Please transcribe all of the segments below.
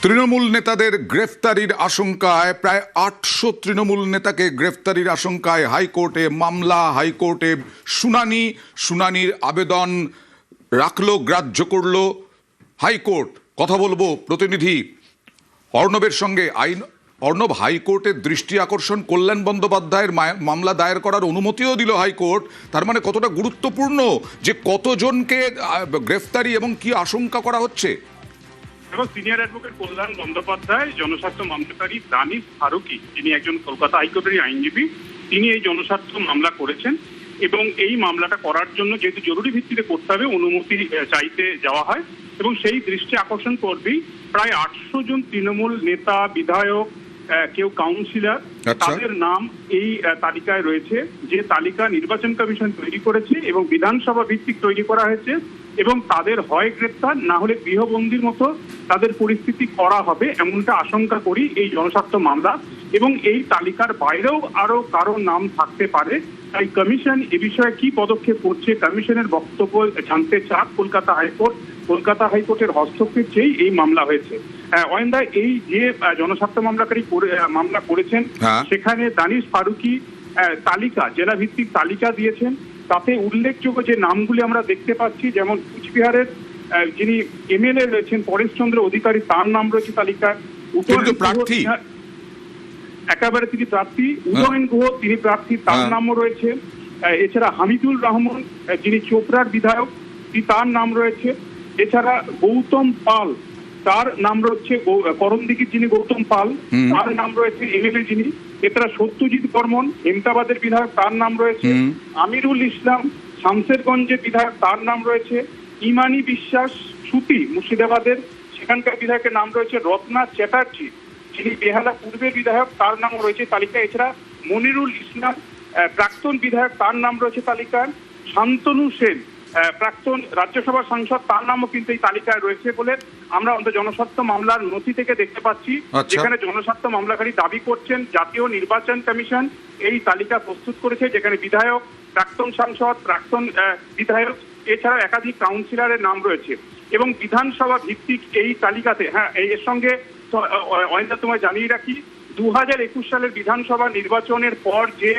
তৃণমূল নেতাদের গ্রেফতারির আশঙ্কায় প্রায় ৮০০ তৃণমূল নেতাকে গ্রেফতারির আশঙ্কায় হাইকোর্টে মামলা, হাইকোর্টে শুনানির আবেদন রাখলো, গ্রাহ্য করল হাইকোর্ট। কথা বলবো প্রতিনিধি অর্ণবের সঙ্গে। অর্ণব, হাইকোর্টের দৃষ্টি আকর্ষণ কল্যাণ বন্দ্যোপাধ্যায়ের মামলা দায়ের করার অনুমতিও দিল হাইকোর্ট। তার মানে কতটা গুরুত্বপূর্ণ যে কতজনকে গ্রেফতারি এবং কি আশঙ্কা করা হচ্ছে? এবং সিনিয়র অ্যাডভোকেট কল্যাণ বন্দ্যোপাধ্যায়, জনস্বার্থ মামলাকারী দানিশ ফারুকি, যিনি একজন কলকাতা হাইকোর্টের আইনজীবী, তিনি এই জনস্বার্থ মামলা করেছেন এবং এই মামলাটা করার জন্য যেহেতু জরুরি ভিত্তিতে করতে হবে, অনুমতি চাইতে যাওয়া হয় এবং সেই দৃষ্টি আকর্ষণ করবেই প্রায় ৮০০ জন তৃণমূল নেতা, বিধায়ক, কেউ কাউন্সিলর, তাদের নাম এই তালিকায় রয়েছে। যে তালিকা নির্বাচন কমিশন তৈরি করেছে এবং বিধানসভা ভিত্তিক তৈরি করা হয়েছে এবং তাদের হয় গ্রেপ্তার, না হলে গৃহবন্দির মতো তাদের পরিস্থিতি করা হবে এমনটা আশঙ্কা করি এই জনস্বার্থ মামলা। এবং এই তালিকার বাইরেও আরো কারো নাম থাকতে পারে। তাই কমিশন এ বিষয়ে কি পদক্ষেপ করছে, কমিশনের বক্তব্য জানতে চান কলকাতা হাইকোর্ট। কলকাতা হাইকোর্টের হস্তক্ষেপ চেয়েই এই মামলা হয়েছে। অয়েন্দা, এই যে জনস্বার্থ মামলাকারী মামলা করেছেন সেখানে দানিশ ফারুকি তালিকা, জেলা ভিত্তিক তালিকা দিয়েছেন। তাতে উল্লেখযোগ্য যে নামগুলি আমরা দেখতে পাচ্ছি, যেমন কুচবিহারের যিনি এমএলএ রয়েছেন পরেশচন্দ্র অধিকারী, তার নাম রয়েছে তালিকায়। একেবারে তিনি প্রার্থী। উদয়ন গুহ, তিনি প্রার্থী, তার নামও রয়েছে। এছাড়া হামিদুল রহমান, যিনি চোপড়ার বিধায়ক, তার নাম রয়েছে। এছাড়া গৌতম পাল, তার নাম রয়েছে। করণদিঘির যিনি গৌতম পাল, তার নাম রয়েছে এমএলএ যিনি। এছাড়া সত্যজিৎ বর্মন, হেমতাবাদের বিধায়ক, তার নাম রয়েছে। আমিরুল ইসলাম, শামসেরগঞ্জের বিধায়ক, তার নাম রয়েছে। ইমানি বিশ্বাস, সুতি, মুর্শিদাবাদের, সেখানকার বিধায়কের নাম রয়েছে। রত্না চ্যাটার্জি, যিনি বেহালা পূর্বের বিধায়ক, তার নাম রয়েছে তালিকায়। এছাড়া মনিরুল ইসলাম, প্রাক্তন বিধায়ক, তার নাম রয়েছে তালিকায়। শান্তনু সেন, প্রাক্তন রাজ্যসভার সাংসদ, তার নামও কিন্তু এই তালিকায় রয়েছে বলে আমরা জনস্বার্থ মামলার নথি থেকে দেখতে পাচ্ছি। যেখানে জনস্বার্থ মামলাকারী দাবি করছেন জাতীয় নির্বাচন কমিশন এই তালিকা প্রস্তুত করেছে, যেখানে বিধায়ক, প্রাক্তন সাংসদ, প্রাক্তন বিধায়ক, এছাড়া একাধিক কাউন্সিলরের নাম রয়েছে এবং বিধানসভা ভিত্তিক এই তালিকাতে। এর সঙ্গে তোমায় জানিয়ে রাখি, 2021 সালের বিধানসভা নির্বাচনের পর যে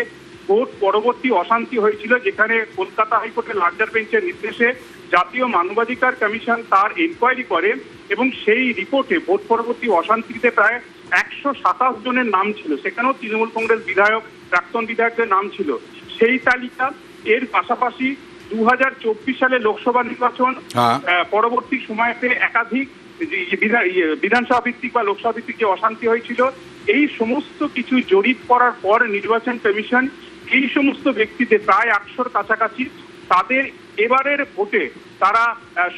ভোট পরবর্তী অশান্তি হয়েছিল, যেখানে কলকাতা হাইকোর্টের লার্জার বেঞ্চের নির্দেশে জাতীয় মানবাধিকার কমিশন তার এনকোয়ারি করে এবং সেই রিপোর্টে ভোট পরবর্তী অশান্তিতে প্রায় 127 জনের নাম ছিল। সেখানেও তৃণমূল কংগ্রেস বিধায়ক, প্রাক্তন বিধায়কদের নাম ছিল সেই তালিকা। এর পাশাপাশি 2024 সালে লোকসভা নির্বাচন পরবর্তী সময়তে একাধিক বিধানসভা ভিত্তিক বা লোকসভা ভিত্তিক যে অশান্তি হয়েছিল, এই সমস্ত কিছু জরিপ করার পর নির্বাচন কমিশন এই সমস্ত ব্যক্তিদের প্রায় 800-র কাছাকাছি তাদের এবারের ভোটে তারা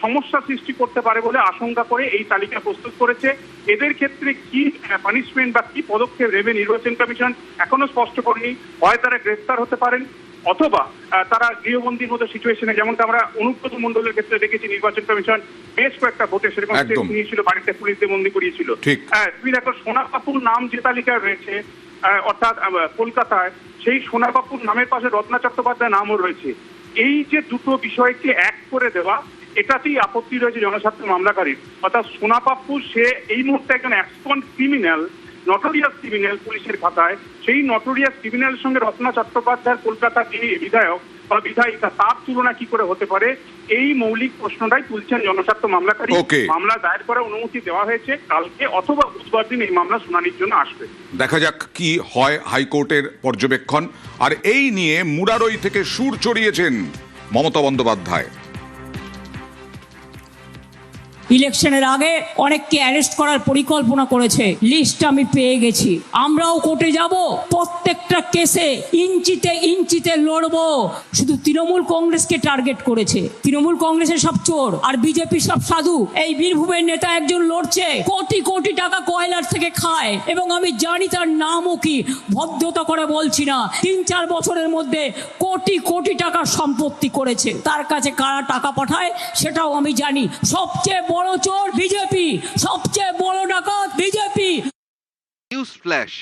সমস্যা সৃষ্টি করতে পারে বলে আশঙ্কা করে এই তালিকা প্রস্তুত করেছে। এদের ক্ষেত্রে কি পানিশমেন্ট বা কি পদক্ষেপ নেবে নির্বাচন কমিশন এখনো স্পষ্ট করেনি। হয় তারা গ্রেফতার হতে পারেন অথবা তারা গৃহবন্দির মতো সিচুয়েশনে, যেমনটা আমরা অনুব্রত মণ্ডলের ক্ষেত্রে দেখেছি নির্বাচন কমিশন বেশ কয়েকটা ভোটে সেরকম স্টেপ নিয়েছিল, বাড়িতে পুলিশ দিয়ে বন্দি করিয়েছিল। তুমি দেখো, সোনা বাপুর নাম যে তালিকায় রয়েছে অর্থাৎ কলকাতায়, সেই সোনা বাপুর নামের পাশে রত্না চট্টোপাধ্যায় নামও রয়েছে। এই যে দুটো বিষয়কে এক করে দেওয়া, এটাতেই আপত্তি রয়েছে জনস্বার্থ মামলাকারীর। অর্থাৎ সোনা বাপু সে এই মুহূর্তে একজন এক্সপন্ড ক্রিমিনাল, নটোরিয়াস ক্রিমিনাল পুলিশের খাতায়। সেই নটোরিয়াস ক্রিমিনালের সঙ্গে রত্না চট্টোপাধ্যায়ের কলকাতার যিনি বিধায়ক বা বিধায়িকা, তার তুলনা কি করে হতে পারে, এই মৌলিক প্রশ্নটাই তুলছেন জনস্বার্থ মামলাকারী। মামলা দায়ের করার অনুমতি দেওয়া হয়েছে, কালকে অথবা বুধবার দিন এই মামলা শুনানির জন্য আসবে। দেখা যাক কি হয় হাইকোর্টের পর্যবেক্ষণ। আর এই নিয়ে মুরারই থেকে সুর চড়িয়েছেন মমতা বন্দ্যোপাধ্যায়। ইলেকশনের আগে অনেককে অ্যারেস্ট করার পরিকল্পনা করেছে, লিস্ট আমি পেয়ে গেছি। আমরাও কোর্টে যাব, প্রত্যেকটা কেসে ইঞ্চিতে ইঞ্চিতে লড়বো। শুধু তৃণমূল কংগ্রেসকে টার্গেট করেছে, তৃণমূল কংগ্রেসের সব চোর আর বিজেপি সব সাধু। এই বীরভূমের নেতা একজন লড়ছে, কোটি কোটি টাকা কয়লার থেকে খায় এবং আমি জানি তার নামও কি। ভদ্রতা করে বলছি না, 3-4 বছরের মধ্যে কোটি কোটি টাকার সম্পত্তি করেছে। তার কাছে কারা টাকা পাঠায় সেটাও আমি জানি। সবচেয়ে বড় চোর বিজেপি, সবচেয়ে বড় ডাকাত বিজেপি। News flash.